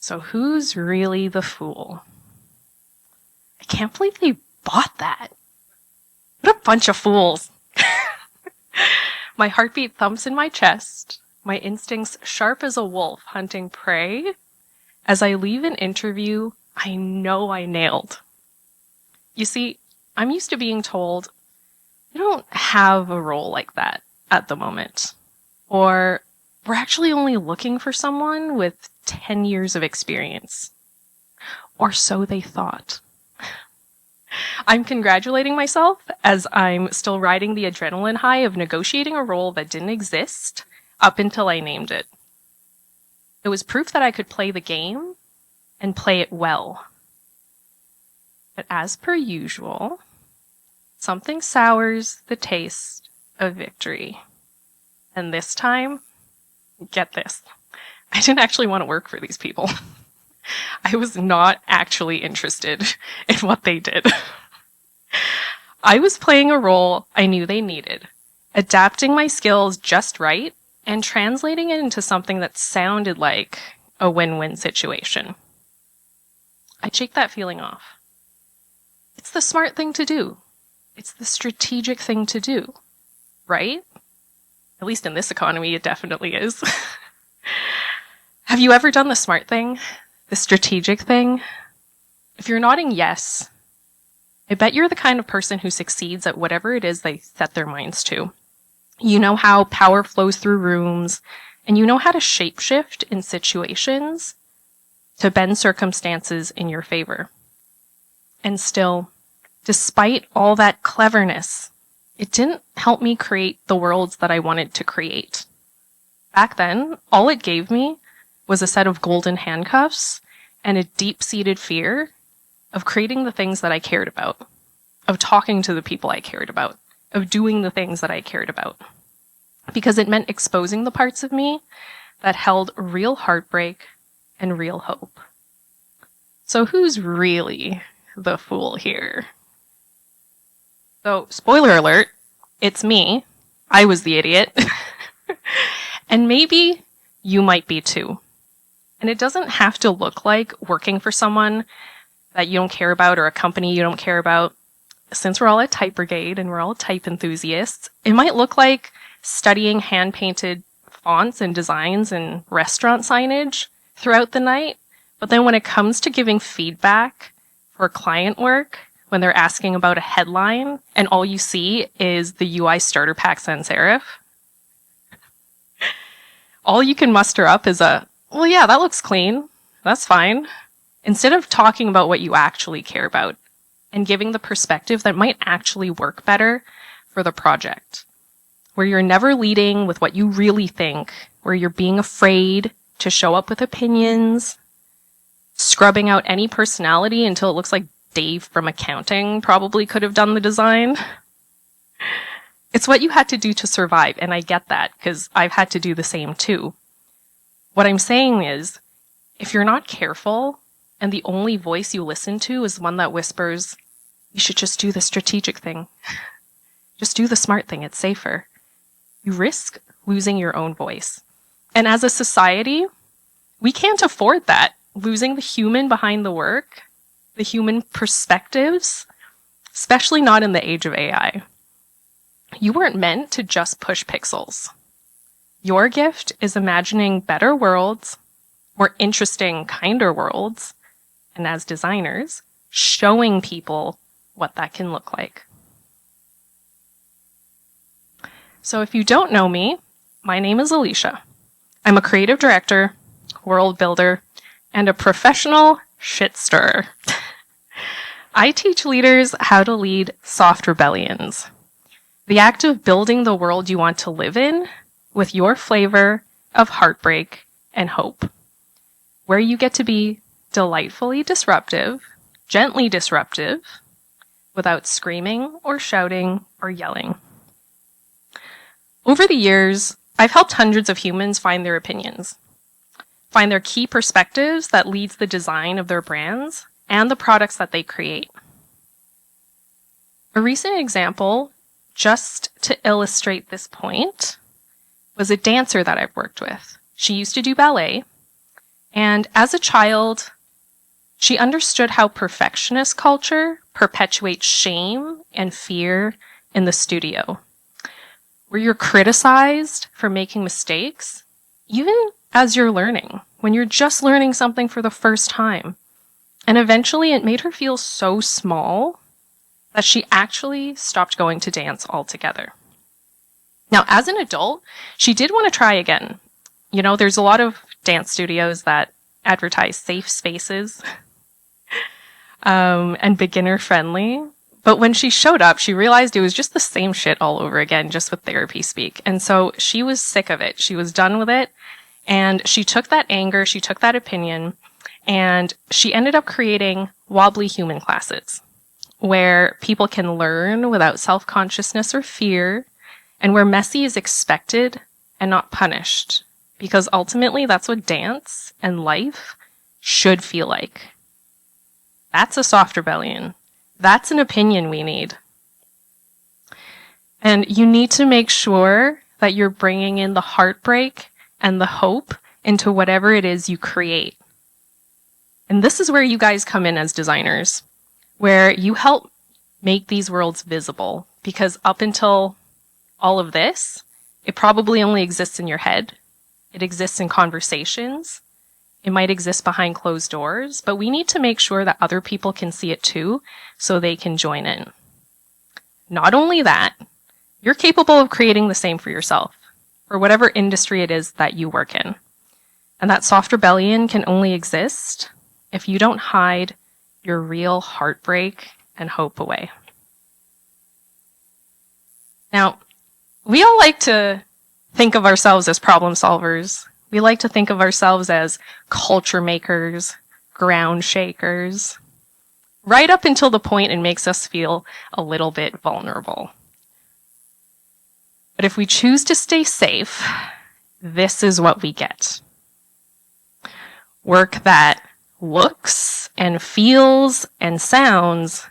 So who's really the fool? I can't believe they bought that. What a bunch of fools. My heartbeat thumps in my chest, my instincts sharp as a wolf hunting prey. As I leave an interview, I know I nailed. You see, I'm used to being told, you don't have a role like that at the moment. Or, we're actually only looking for someone with 10 years of experience. Or so they thought. I'm congratulating myself as I'm still riding the adrenaline high of negotiating a role that didn't exist up until I named it. It was proof that I could play the game and play it well. But as per usual, something sours the taste of victory. And this time, get this, I didn't actually want to work for these people. I was not actually interested in what they did. I was playing a role I knew they needed, adapting my skills just right, and translating it into something that sounded like a win-win situation. I'd shake that feeling off. It's the smart thing to do. It's the strategic thing to do, right? At least in this economy, it definitely is. Have you ever done the smart thing? The strategic thing? If you're nodding yes, I bet you're the kind of person who succeeds at whatever it is they set their minds to. You know how power flows through rooms, and you know how to shapeshift in situations to bend circumstances in your favor. And still, despite all that cleverness, it didn't help me create the worlds that I wanted to create. Back then, all it gave me was a set of golden handcuffs and a deep-seated fear of creating the things that I cared about, of talking to the people I cared about, of doing the things that I cared about. Because it meant exposing the parts of me that held real heartbreak and real hope. So who's really the fool here? So, spoiler alert, it's me. I was the idiot. And maybe you might be too. And it doesn't have to look like working for someone that you don't care about or a company you don't care about. Since we're all at Type Brigade and we're all type enthusiasts, it might look like studying hand-painted fonts and designs and restaurant signage throughout the night. But then when it comes to giving feedback for client work, when they're asking about a headline and all you see is the UI starter pack sans serif, all you can muster up is well, yeah, that looks clean. That's fine. Instead of talking about what you actually care about and giving the perspective that might actually work better for the project, where you're never leading with what you really think, where you're being afraid to show up with opinions, scrubbing out any personality until it looks like Dave from accounting probably could have done the design. It's what you had to do to survive, and I get that, because I've had to do the same too. What I'm saying is, if you're not careful, and the only voice you listen to is one that whispers, you should just do the strategic thing. Just do the smart thing, it's safer. You risk losing your own voice. And as a society, we can't afford that. Losing the human behind the work, the human perspectives, especially not in the age of AI. You weren't meant to just push pixels. Your gift is imagining better worlds, more interesting, kinder worlds, and as designers, showing people what that can look like. So if you don't know me, my name is Alicia. I'm a creative director, world builder, and a professional shit stirrer. I teach leaders how to lead soft rebellions. The act of building the world you want to live in with your flavor of heartbreak and hope, where you get to be delightfully disruptive, gently disruptive, without screaming or shouting or yelling. Over the years, I've helped hundreds of humans find their opinions, find their key perspectives that leads the design of their brands and the products that they create. A recent example, just to illustrate this point, was a dancer that I've worked with. She used to do ballet, And as a child, she understood how perfectionist culture perpetuates shame and fear in the studio, where you're criticized for making mistakes, even as you're learning, when you're just learning something for the first time. And eventually it made her feel so small that she actually stopped going to dance altogether. Now, as an adult, she did want to try again. You know, there's a lot of dance studios that advertise safe spaces and beginner friendly. But when she showed up, she realized it was just the same shit all over again, just with therapy speak. And so she was sick of it. She was done with it. And she took that anger, she took that opinion, and she ended up creating Wobbly Human classes, where people can learn without self-consciousness or fear, and where messy is expected and not punished. Because ultimately, that's what dance and life should feel like. That's a soft rebellion. That's an opinion we need. And you need to make sure that you're bringing in the heartbreak and the hope into whatever it is you create. And this is where you guys come in as designers, where you help make these worlds visible. Because up until all of this, it probably only exists in your head. It exists in conversations. It might exist behind closed doors, but we need to make sure that other people can see it too, so they can join in. Not only that, you're capable of creating the same for yourself, for whatever industry it is that you work in. And that soft rebellion can only exist if you don't hide your real heartbreak and hope away. Now, we all like to think of ourselves as problem solvers. We like to think of ourselves as culture makers, ground shakers, right up until the point it makes us feel a little bit vulnerable. But if we choose to stay safe, this is what we get. Work that looks and feels and sounds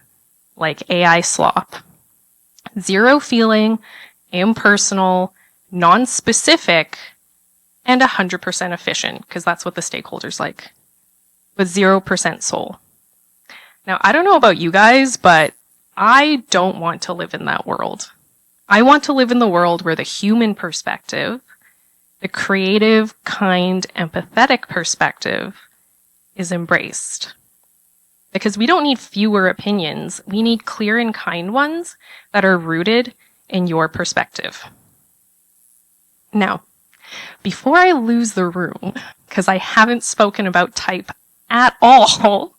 like AI slop. Zero feeling, impersonal, non-specific, and 100% efficient, because that's what the stakeholders like, with 0% soul. Now, I don't know about you guys, but I don't want to live in that world. I want to live in the world where the human perspective, the creative, kind, empathetic perspective is embraced. Because we don't need fewer opinions. We need clear and kind ones that are rooted in your perspective. Now, before I lose the room, because I haven't spoken about type at all,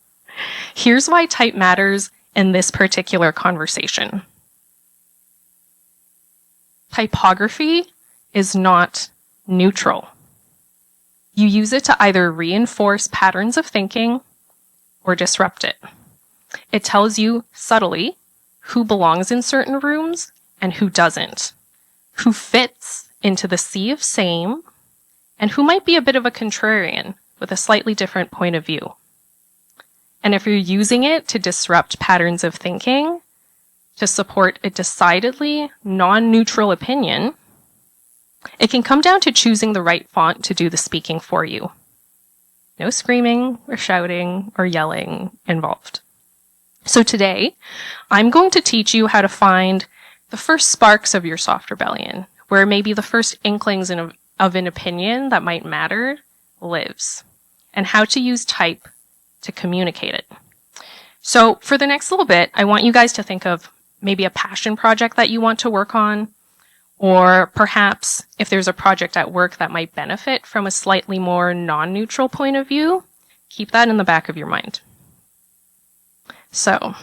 here's why type matters in this particular conversation. Typography is not neutral. You use it to either reinforce patterns of thinking or disrupt it. It tells you subtly who belongs in certain rooms and who doesn't, who fits into the sea of same, and who might be a bit of a contrarian with a slightly different point of view. And if you're using it to disrupt patterns of thinking, to support a decidedly non-neutral opinion, it can come down to choosing the right font to do the speaking for you. No screaming or shouting or yelling involved. So today, I'm going to teach you how to find the first sparks of your soft rebellion, where maybe the first inklings of an opinion that might matter lives, and how to use type to communicate it. So for the next little bit, I want you guys to think of maybe a passion project that you want to work on, or perhaps if there's a project at work that might benefit from a slightly more non-neutral point of view, keep that in the back of your mind. So,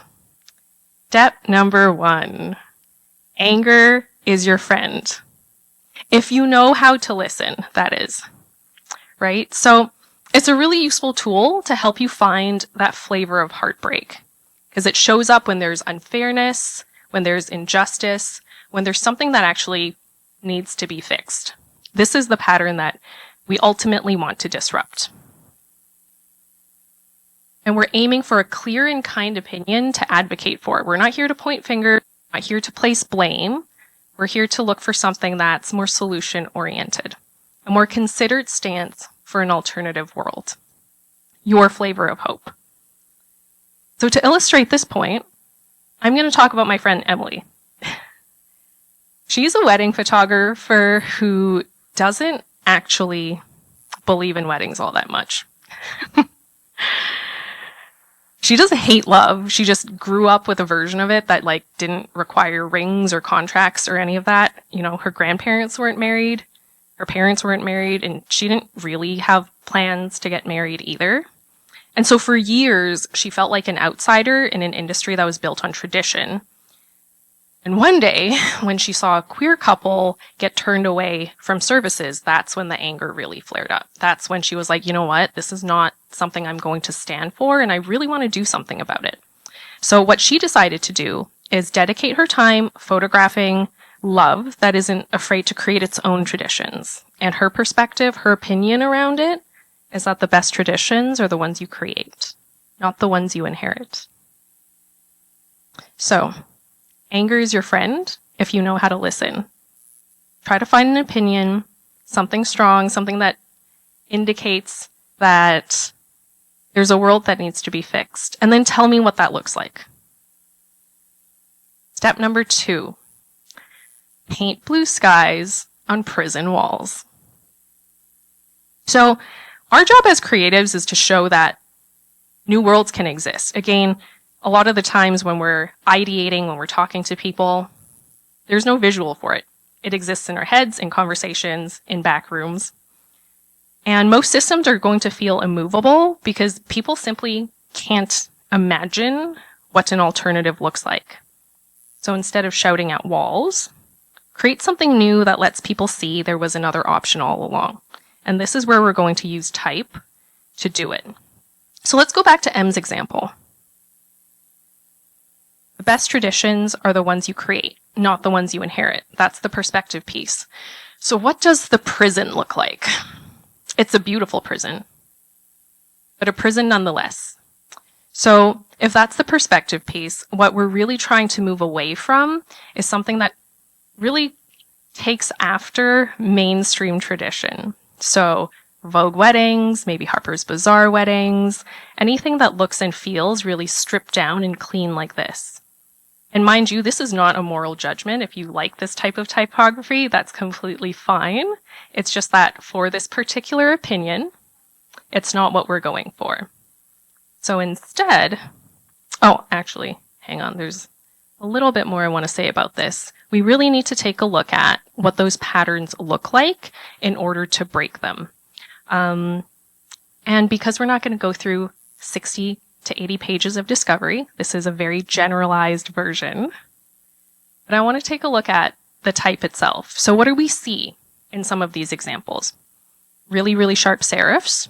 step number 1, anger is your friend. If you know how to listen, that is, right? So it's a really useful tool to help you find that flavor of heartbreak, because it shows up when there's unfairness, when there's injustice, when there's something that actually needs to be fixed. This is the pattern that we ultimately want to disrupt. And we're aiming for a clear and kind opinion to advocate for. We're not here to point fingers, not here to place blame. We're here to look for something that's more solution-oriented, a more considered stance for an alternative world. your flavor of hope. So to illustrate this point, I'm going to talk about my friend Emily. She's a wedding photographer who doesn't actually believe in weddings all that much. She doesn't hate love. She just grew up with a version of it that like didn't require rings or contracts or any of that. You know, her grandparents weren't married, her parents weren't married, and she didn't really have plans to get married either. And so for years, she felt like an outsider in an industry that was built on tradition. And one day, when she saw a queer couple get turned away from services, that's when the anger really flared up. That's when she was like, you know what? This is not something I'm going to stand for, and I really want to do something about it. So what she decided to do is dedicate her time photographing love that isn't afraid to create its own traditions. And her perspective, her opinion around it, is that the best traditions are the ones you create, not the ones you inherit. So, anger is your friend if you know how to listen. Try to find an opinion, something strong, something that indicates that there's a world that needs to be fixed, and then tell me what that looks like. Step number 2, paint blue skies on prison walls. So, our job as creatives is to show that new worlds can exist. Again, a lot of the times when we're ideating, when we're talking to people, there's no visual for it. It exists in our heads, in conversations, in back rooms. And most systems are going to feel immovable because people simply can't imagine what an alternative looks like. So instead of shouting at walls, create something new that lets people see there was another option all along. And this is where we're going to use type to do it. So let's go back to M's example. The best traditions are the ones you create, not the ones you inherit. That's the perspective piece. So what does the prison look like? It's a beautiful prison, but a prison nonetheless. So if that's the perspective piece, what we're really trying to move away from is something that really takes after mainstream tradition. So Vogue weddings, maybe Harper's Bazaar weddings, anything that looks and feels really stripped down and clean like this. And mind you, this is not a moral judgment. If you like this type of typography, that's completely fine. It's just that for this particular opinion, it's not what we're going for. So instead, oh, actually, hang on, there's a little bit more I want to say about this. We really need to take a look at what those patterns look like in order to break them. And because we're not going to go through 60 to 80 pages of discovery, this is a very generalized version, but I want to take a look at the type itself. So what do we see in some of these examples? Really, really sharp serifs.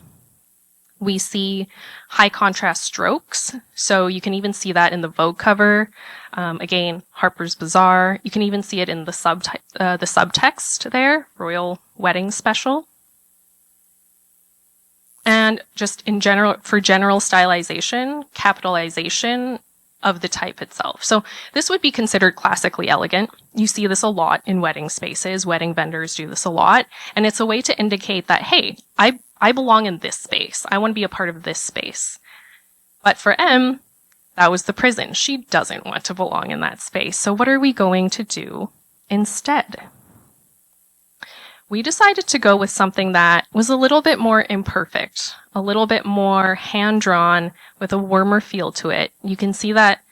We see high contrast strokes. So you can even see that in the Vogue cover. Again, Harper's Bazaar. You can even see it in the subtext there, Royal Wedding Special. And just in general, for general stylization, capitalization of the type itself. So this would be considered classically elegant. You see this a lot in wedding spaces. Wedding vendors do this a lot. And it's a way to indicate that, hey, I belong in this space. I want to be a part of this space. But for M, that was the prison. She doesn't want to belong in that space. So what are we going to do instead? We decided to go with something that was a little bit more imperfect, a little bit more hand-drawn with a warmer feel to it. You can see that,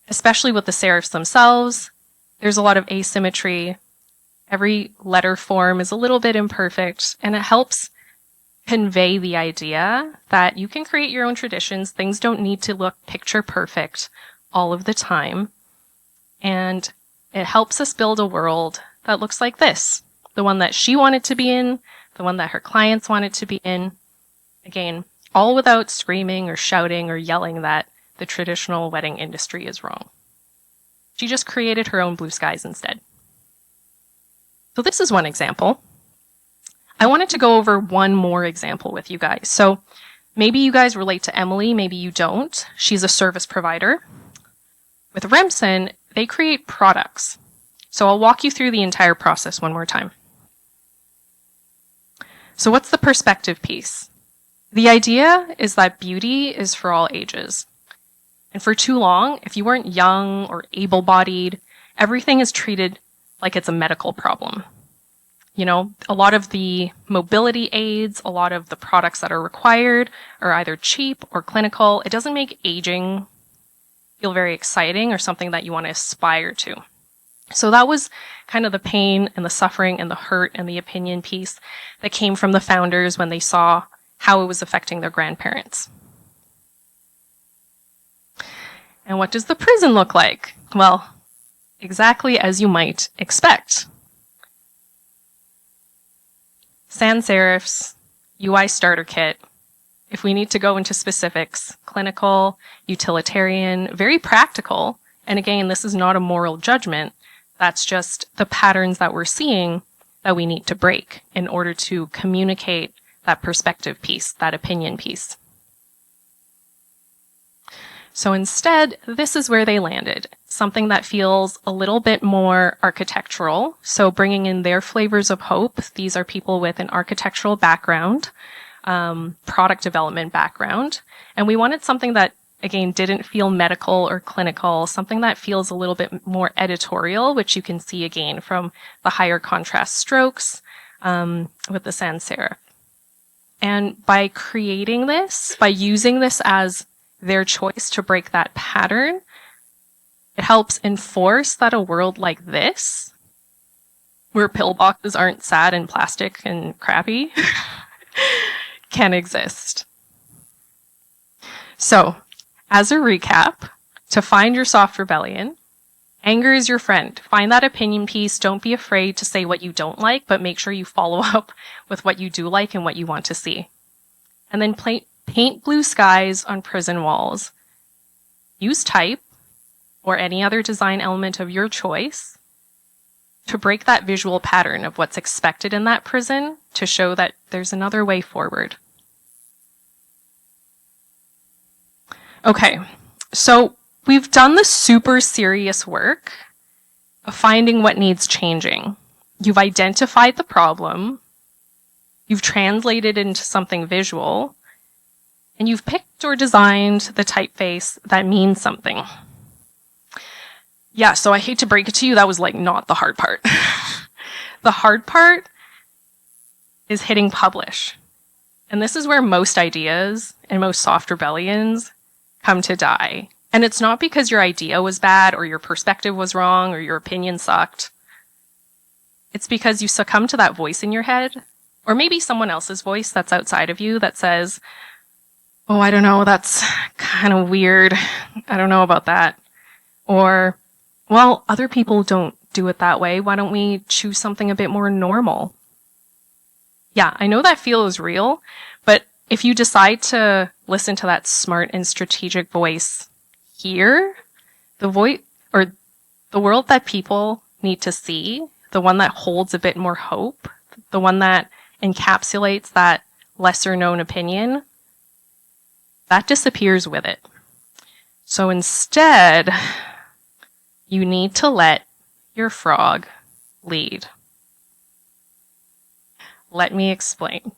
especially with the serifs themselves, there's a lot of asymmetry. Every letter form is a little bit imperfect, and it helps convey the idea that you can create your own traditions. Things don't need to look picture perfect all of the time. And it helps us build a world that looks like this. The one that she wanted to be in, the one that her clients wanted to be in. Again, all without screaming or shouting or yelling that the traditional wedding industry is wrong. She just created her own blue skies instead. So this is one example. I wanted to go over one more example with you guys. So maybe you guys relate to Emily, maybe you don't. She's a service provider. With Remsen, they create products. So I'll walk you through the entire process one more time. So what's the perspective piece? The idea is that beauty is for all ages. And for too long, if you weren't young or able-bodied, everything is treated like it's a medical problem. You know, a lot of the mobility aids, a lot of the products that are required are either cheap or clinical. It doesn't make aging feel very exciting or something that you want to aspire to. So that was kind of the pain and the suffering and the hurt and the opinion piece that came from the founders when they saw how it was affecting their grandparents. And what does the prison look like? Well, exactly as you might expect. Sans serifs, UI starter kit. If we need to go into specifics, clinical, utilitarian, very practical. And again, this is not a moral judgment. That's just the patterns that we're seeing that we need to break in order to communicate that perspective piece, that opinion piece. So instead, this is where they landed. Something that feels a little bit more architectural. So bringing in their flavors of hope. These are people with an architectural background, product development background. And we wanted something that, again, didn't feel medical or clinical, something that feels a little bit more editorial, which you can see again from the higher contrast strokes with the sans serif. And by creating this, by using this as their choice to break that pattern, it helps enforce that a world like this, where pillboxes aren't sad and plastic and crappy, can exist. So, as a recap, to find your soft rebellion, anger is your friend. Find that opinion piece. Don't be afraid to say what you don't like, but make sure you follow up with what you do like and what you want to see. And then paint blue skies on prison walls. Use type or any other design element of your choice to break that visual pattern of what's expected in that prison to show that there's another way forward. Okay, so we've done the super serious work of finding what needs changing. You've identified the problem, you've translated it into something visual, and you've picked or designed the typeface that means something. Yeah, so I hate to break it to you, that was like not the hard part. The hard part is hitting publish. And this is where most ideas and most soft rebellions come to die. And it's not because your idea was bad or your perspective was wrong or your opinion sucked. It's because you succumb to that voice in your head, or maybe someone else's voice that's outside of you that says, oh, I don't know, that's kind of weird. I don't know about that. Or, well, other people don't do it that way. Why don't we choose something a bit more normal? Yeah, I know that feels real, but if you decide to listen to that smart and strategic voice here, the voice or the world that people need to see, the one that holds a bit more hope, the one that encapsulates that lesser known opinion, that disappears with it. So instead, you need to let your frog lead. Let me explain.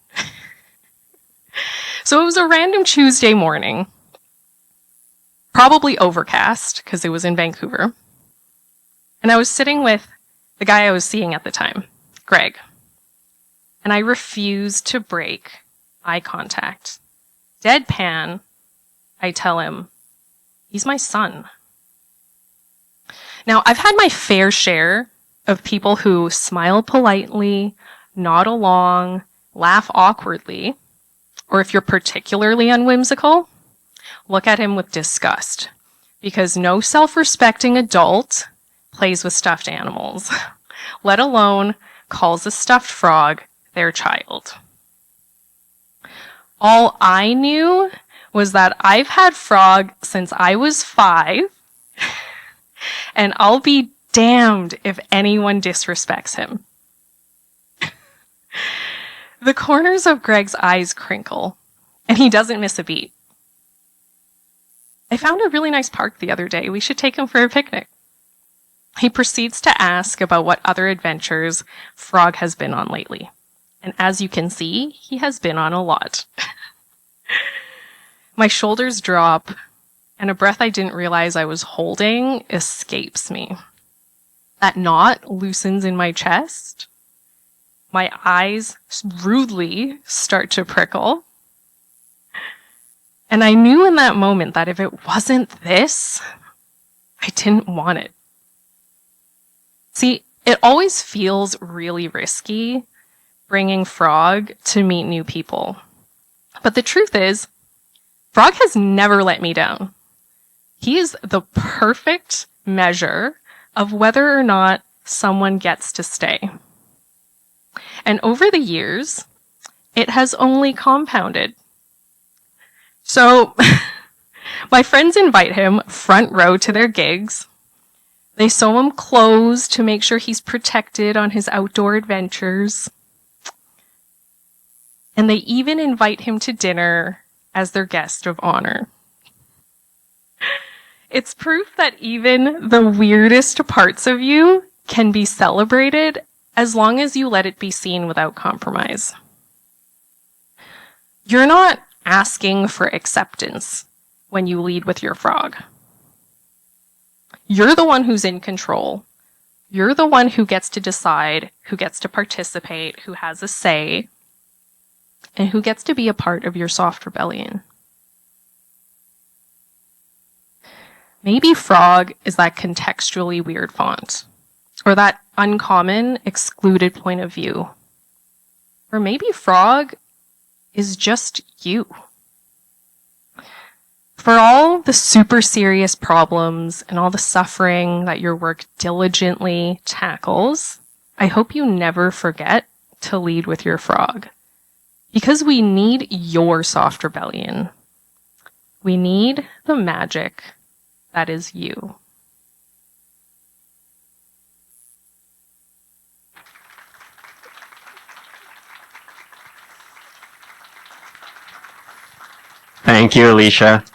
So it was a random Tuesday morning, probably overcast because it was in Vancouver. And I was sitting with the guy I was seeing at the time, Greg. And I refused to break eye contact. Deadpan, I tell him, he's my son. Now, I've had my fair share of people who smile politely, nod along, laugh awkwardly, or if you're particularly unwhimsical, look at him with disgust, because no self-respecting adult plays with stuffed animals, let alone calls a stuffed frog their child. All I knew was that I've had Frog since I was 5, and I'll be damned if anyone disrespects him. The corners of Greg's eyes crinkle, and he doesn't miss a beat. I found a really nice park the other day. We should take him for a picnic. He proceeds to ask about what other adventures Frog has been on lately. And as you can see, he has been on a lot. My shoulders drop, and a breath I didn't realize I was holding escapes me. That knot loosens in my chest. My eyes rudely start to prickle. And I knew in that moment that if it wasn't this, I didn't want it. See, it always feels really risky bringing Frog to meet new people. But the truth is, Frog has never let me down. He is the perfect measure of whether or not someone gets to stay. And over the years, it has only compounded. So, my friends invite him front row to their gigs. They sew him clothes to make sure he's protected on his outdoor adventures. And they even invite him to dinner as their guest of honor. It's proof that even the weirdest parts of you can be celebrated as long as you let it be seen without compromise. You're not asking for acceptance when you lead with your frog. You're the one who's in control. You're the one who gets to decide, who gets to participate, who has a say, and who gets to be a part of your soft rebellion. Maybe Frog is that contextually weird font, or that uncommon, excluded point of view. Or maybe Frog is just you. For all the super serious problems and all the suffering that your work diligently tackles, I hope you never forget to lead with your frog. Because we need your soft rebellion. We need the magic that is you. Thank you, Alicia.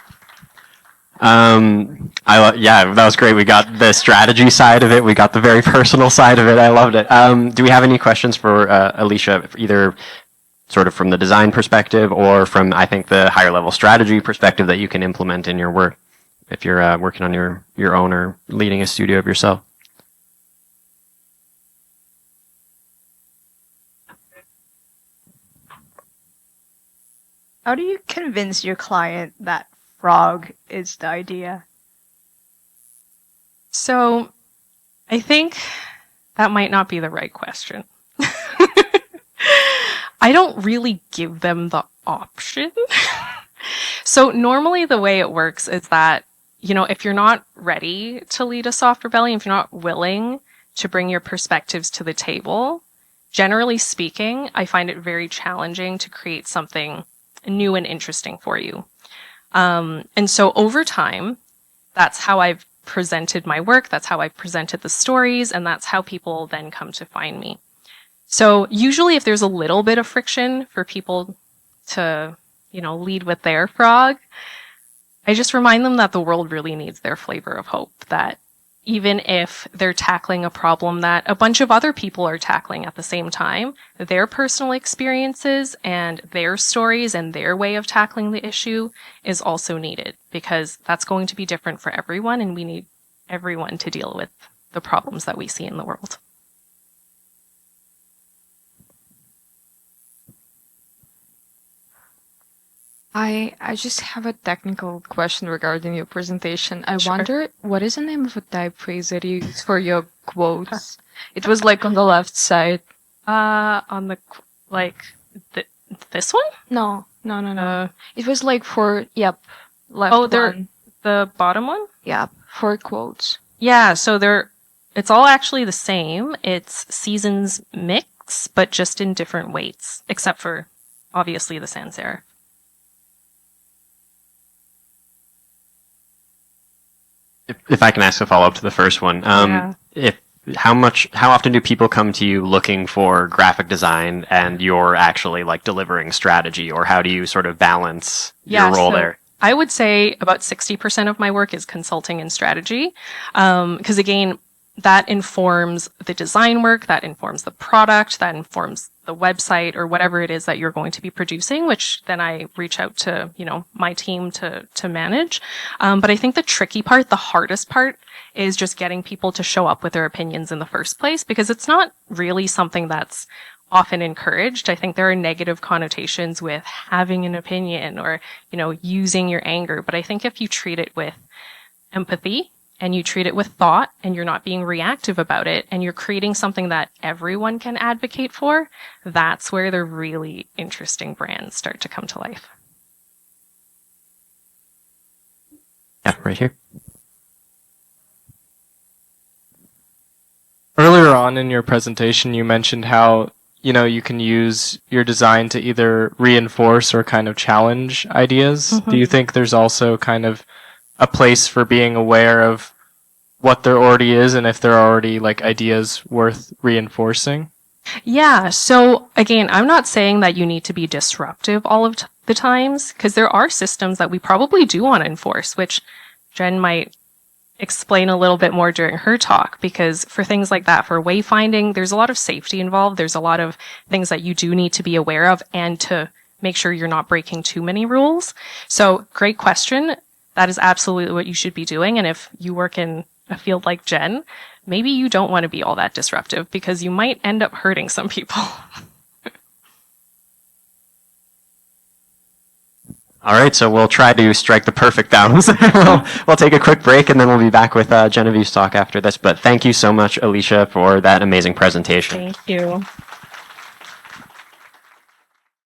Yeah, that was great. We got the strategy side of it. We got the very personal side of it. I loved it. Do we have any questions for Alicia, either sort of from the design perspective or from, I think, the higher level strategy perspective that you can implement in your work if you're working on your own or leading a studio of yourself? How do you convince your client that frog is the idea? So, I think that might not be the right question. I don't really give them the option. So normally the way it works is that, you know, if you're not ready to lead a soft rebellion, if you're not willing to bring your perspectives to the table, generally speaking, I find it very challenging to create something new and interesting for you. And so over time, that's how I've presented my work, that's how I've presented the stories, and that's how people then come to find me. So usually if there's a little bit of friction for people to, you know, lead with their frog, I just remind them that the world really needs their flavor of hope, that even if they're tackling a problem that a bunch of other people are tackling at the same time, their personal experiences and their stories and their way of tackling the issue is also needed, because that's going to be different for everyone, and we need everyone to deal with the problems that we see in the world. I just have a technical question regarding your presentation. I Sure. wonder, what is the name of a typeface that you use for your quotes? It was like on the left side. On the, this one? No. It was like for, yep, left one. The bottom one? Yep, for quotes. Yeah, so it's all actually the same. It's seasons mix, but just in different weights, except for obviously the sans serif. If I can ask a follow-up to the first one, Yeah. How often do people come to you looking for graphic design and you're actually like delivering strategy, or how do you sort of balance your role there? I would say about 60% of my work is consulting and strategy. Because again, that informs the design work, that informs the product, that informs the website or whatever it is that you're going to be producing, which then I reach out to, my team to manage. But I think the tricky part, the hardest part, is just getting people to show up with their opinions in the first place, because it's not really something that's often encouraged. I think there are negative connotations with having an opinion or, using your anger. But I think if you treat it with empathy and you treat it with thought and you're not being reactive about it and you're creating something that everyone can advocate for, that's where the really interesting brands start to come to life. Yeah, right here. Earlier on in your presentation, you mentioned how, you can use your design to either reinforce or kind of challenge ideas. Mm-hmm. Do you think there's also kind of a place for being aware of what there already is and if there are already like ideas worth reinforcing? Yeah. So again, I'm not saying that you need to be disruptive all of the times, because there are systems that we probably do want to enforce, which Jen might explain a little bit more during her talk, because for things like that, for wayfinding, there's a lot of safety involved. There's a lot of things that you do need to be aware of and to make sure you're not breaking too many rules. So great question. That is absolutely what you should be doing. And if you work in a field like Jen, maybe you don't want to be all that disruptive, because you might end up hurting some people. All right, so we'll try to strike the perfect balance. We'll take a quick break, and then we'll be back with Genevieve's talk after this. But thank you so much, Alicia, for that amazing presentation. Thank you.